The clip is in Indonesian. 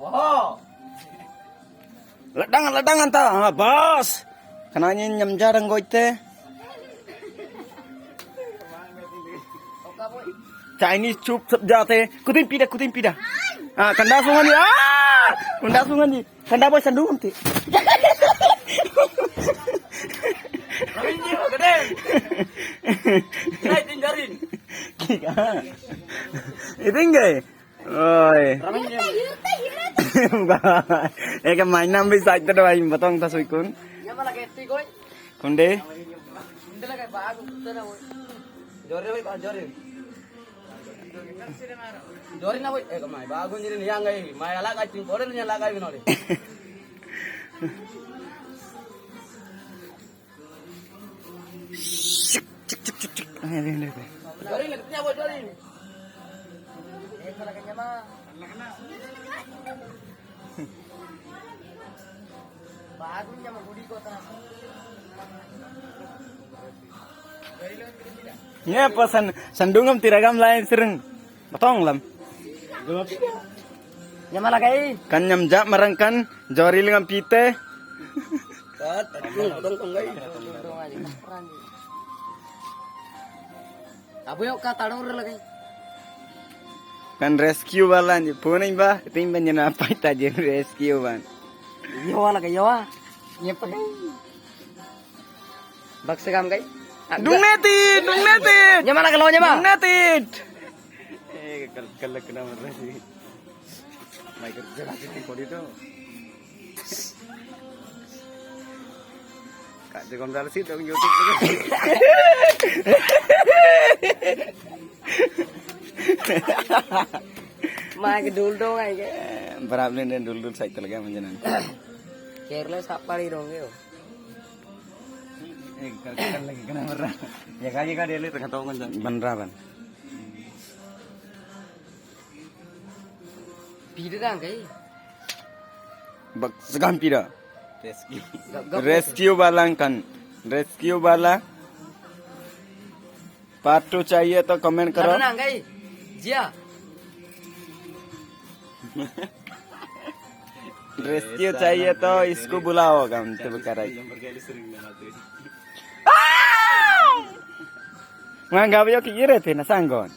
Wow. Ledangan ta, bos. Kenanya nyam jarang gue teh. Chinese chup jate, kutin pida. Ah, kanda sungan ni. Kanda sungan ni. Kanda boy sandung ti. Ini gede. Naik tinggalin. Itu enggak. Oi. Bukan. Kan main nambi side tu dah batong ta suikun. Yang mana keti koi? Kunde. Kunde lah kayak bagus tu na koi. Jori boy, jori. Jori na boy. Kamai bagus jadi ni yang gay. Mai alak acing pore ni alak gay binori. Cik. Jori ni ketnya boy jori. Kalau kayaknya mah. Bagusnya mah budi kota. Ya pesan sandungam tiragam lain sering. Batong lam. Yang mana kai? Kan nyamjak merangkan jori dengan pite. Kat, tong kai. Abu yuk kata dong lagi. Kan rescue balan je puning ba ting banyak apa ita je rescue ban. Yawa lagi yawa. Nyepa kai. Baksegam kai. Dung netit. Yang mana kalau nyama? Dung netit. Kalau kena marah sih. Mai kerja lagi di kodi tu. Kak Jekon sih dong YouTube tu. Mai ke dul dong ai ke. Berapa ni dul saya terlagi macam mana? Careless apa ni dong yo. Kan lagi kena marah. Ya kaya dia lihat tengah tahu kan beneran. Pida dang kai. Bak segam pida. Rescue वाला kan. Rescue वाला पार्ट 2 चाहिए तो कमेंट करो. Dang kai. Jia. Rescue चाहिए तो इसको बुलाओ हम तो करा वहाँ गावियों की ये रहते ना सांगोन